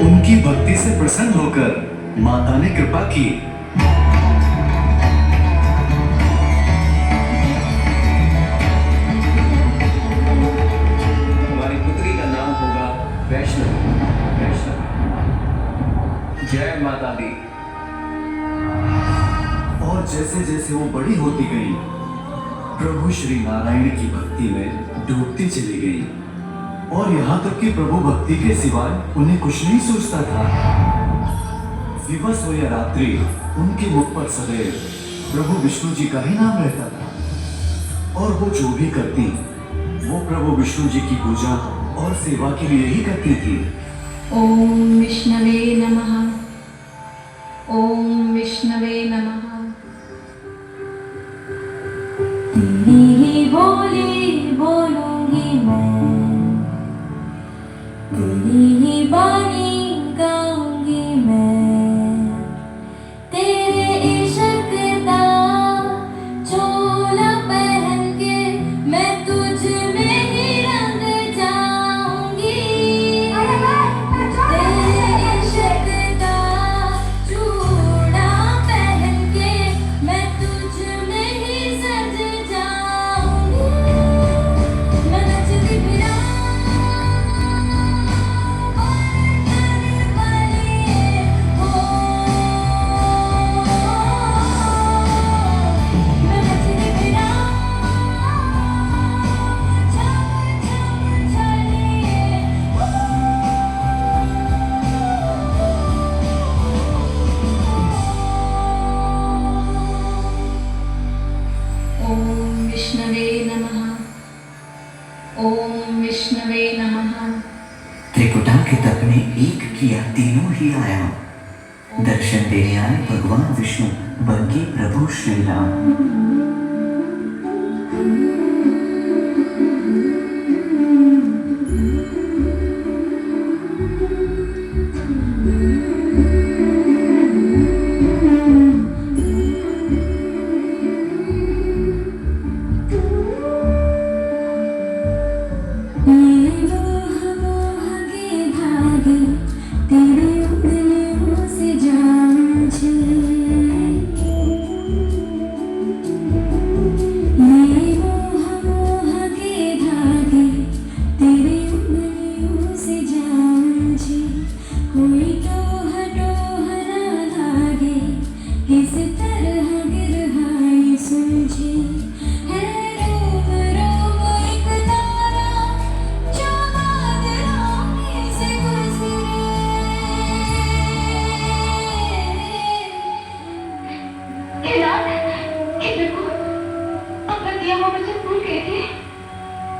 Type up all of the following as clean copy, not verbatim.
उनकी भक्ति से प्रसन्न होकर माता ने कृपा की। हमारी पुत्री का नाम होगा वैष्णवी। जय माता दी। और जैसे जैसे वो बड़ी होती गई, प्रभु श्री नारायण की भक्ति में डूबती चली गई, और यहाँ तक कि प्रभु भक्ति के सिवाय उन्हें कुछ नहीं सोचता था। दिवस हो या रात्रि, उनके मुख पर सदैव प्रभु विष्णु जी का ही नाम रहता था, और वो जो भी करती वो प्रभु विष्णु जी की पूजा और सेवा के लिए ही करती थी। ओम विष्णवे नमः। ओम विष्णवे नमः। तेरी ही बोली बोलूंगी मैं, तेरी ही बानी गाऊंगी मैं, तेरे इश्क का चोला पहन के मैं तुझ में ही रंग जाऊंगी, तेरे इश्क का चूड़ा पहन के मैं तुझ में ही सज जाऊंगी। मैं नचती फिरा ओम विष्णवे नमः। ओम विष्णवे नमः। त्रिकुटा के तप ने एक किया तीनों ही आया, दर्शन देने आए भगवान विष्णु बल्कि प्रभु श्री राम।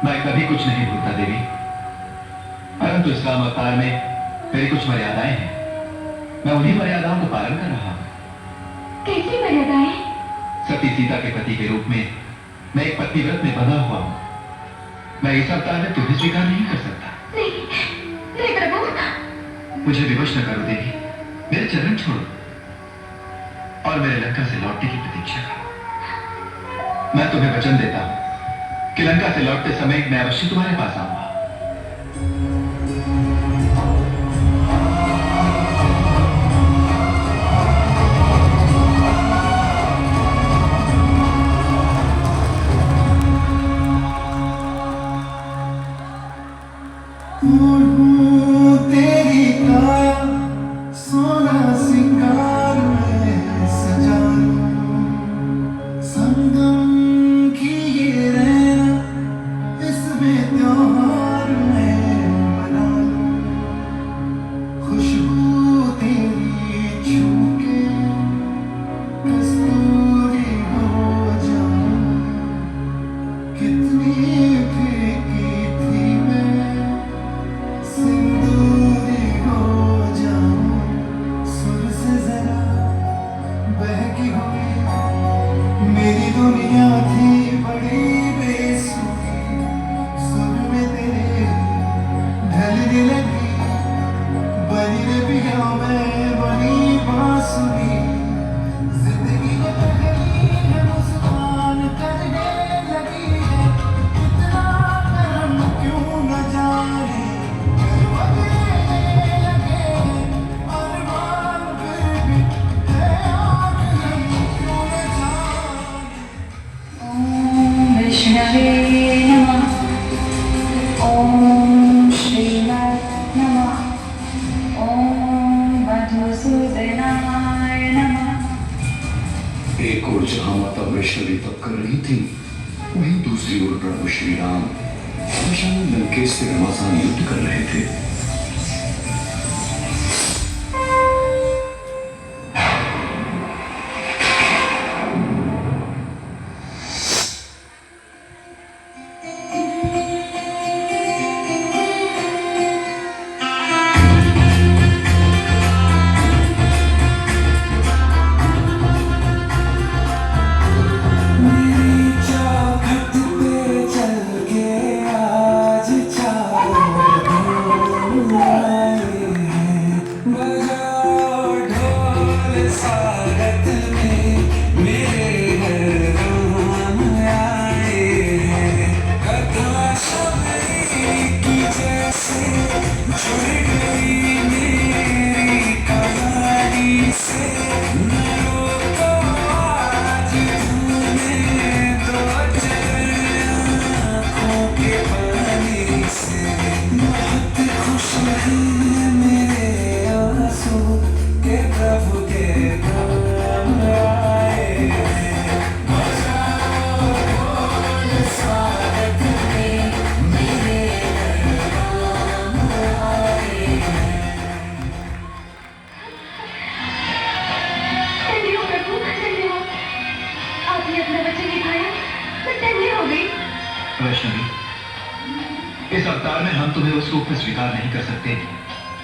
मैं कभी कुछ नहीं भूलता देवी, परंतु इस्लाम अवतार में मेरी कुछ मर्यादाएं हैं। मैं उन्हीं मर्यादाओं का पालन कर रहा हूँ। कैसी मर्यादाएं? सती सीता के पति के रूप में मैं एक पति व्रत में बंधा हुआ हूँ। मैं इस अवतार में तुम्हें स्वीकार नहीं कर सकता। नहीं, नहीं प्रभु। मुझे विवश न करो देवी, मेरे चरण छोड़ो और मेरे लंका से लौटने की प्रतीक्षा करो। मैं तुम्हें वचन देता हूँ कि लंका से लौटते समय मैं अवश्य तुम्हारे पास आऊंगा। तेरी काया सोना सिंगार में सजा लूं, संगम किए रहना इसमें त्योहार में मना लूं, खुशबू तेरी छू के कस्तूरी हो जाऊं, कितनी फीकी थी मैं सिंदूरी हो जाऊं, सुर से जरा बहकी हुई मेरी दुनिया थी बड़ी बेसुरी, सुर में तेरे ढलने लगी बनी रे पिया मैं बनी बांसुरी, जिंदगी में पहली है मुस्कान करने लगी है, इतना करम क्यों न जाने। थी, वहीं दूसरी ओर प्रभु श्री राम दशरथ लंकेश से घमासान युद्ध कर रहे थे। वैष्णवी, इस अवतार में हम तुम्हें उस रूप में स्वीकार नहीं कर सकते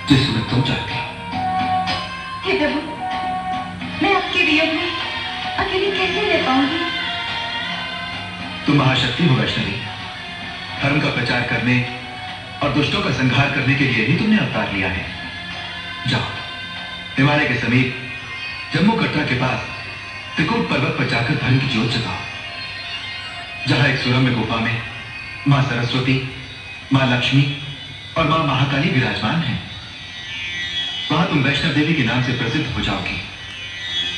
जिस रूप में तुम चाहती। हे प्रभु, मैं आपके वियोग में अकेली कैसे रह पाऊंगी? तुम महाशक्ति हो वैष्णवी। धर्म का प्रचार करने और दुष्टों का संहार करने के लिए ही तुमने अवतार लिया है। जाओ, हिमालय के समीप जम्मू कटरा के पास त्रिकूट पर्वत पर जाकर धर्म की ज्योत जगाओ, जहां एक सुरम्य गुफा में मां सरस्वती, मां लक्ष्मी और मां महाकाली विराजमान हैं। वहां तुम वैष्णव देवी के नाम से प्रसिद्ध हो जाओगी।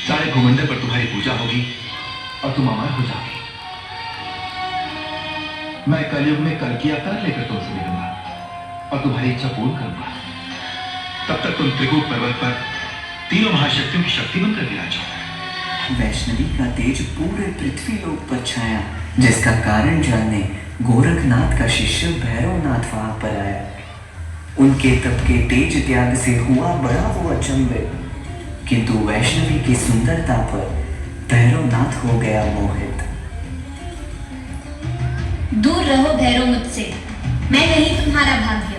सारे भूमंडल पर तुम्हारी पूजा होगी और तुम अमर हो जाओगी। मैं कलयुग में कल की अवतार लेकर तुमसे मिलूंगा और तुम्हारी इच्छा पूर्ण करूंगा। तब तक तुम त्रिकूट पर्वत पर तीनों महाशक्तियों की शक्ति बनकर विराजो। वैष्णवी का तेज पूरे पृथ्वी लोक पर छाया, जिसका कारण जानने गोरखनाथ का शिष्य भैरवनाथ वहां पर आया। उनके तप के तेज त्याग से हुआ बड़ा वो अचंभित, किंतु वैष्णवी की सुंदरता पर भैरवनाथ हो गया मोहित। दूर रहो भैरव मुझसे, मैं नहीं तुम्हारा भाग्य।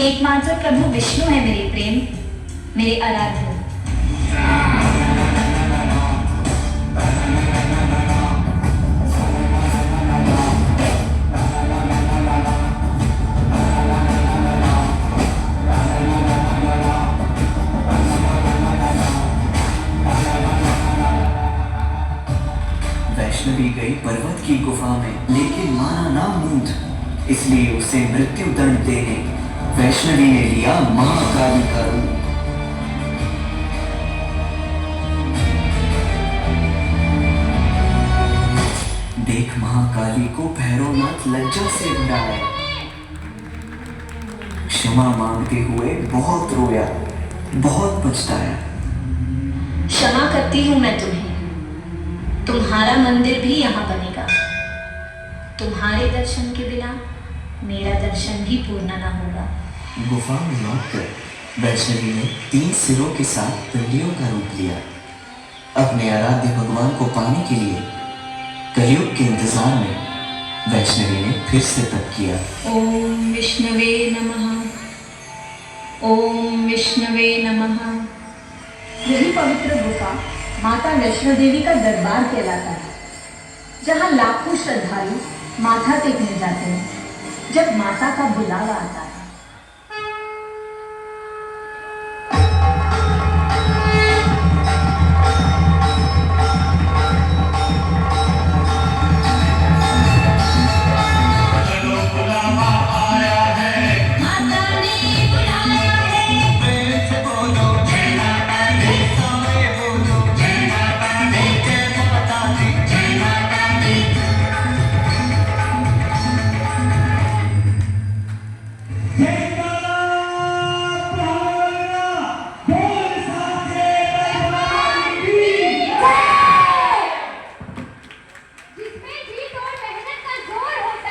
एकमात्र प्रभु विष्णु है मेरे प्रेम, मेरे आराध्य। वैष्णवी गई पर्वत की गुफा में, लेकिन माना ना मूंद, इसलिए उसे मृत्यु दंड देने वैष्णवी ने लिया महाकाली का रूप। देख महाकाली को भैरवनाथ लज्जा से भरा है। क्षमा मांगते हुए बहुत रोया, बहुत पछताया। क्षमा करती हूं मैं तुम्हें, तुम्हारा मंदिर भी यहाँ बनेगा। तुम्हारे दर्शन के बिना मेरा दर्शन भी पूर्ण न होगा। गुफा में लौटकर वैष्णवी ने 3 सिरों के साथ पिंडियों का रूप लिया। अपने आराध्य भगवान को पाने के लिए कलयुग के इंतजार में वैष्णवी ने फिर से तप किया। ओम विष्णवे नमः, ओम विष्णवे नमः। यही पवित्र गुफा माता वैष्णो देवी का दरबार कहलाता है, जहाँ लाखों श्रद्धालु माथा टेकने जाते हैं। जब माता का बुलावा आता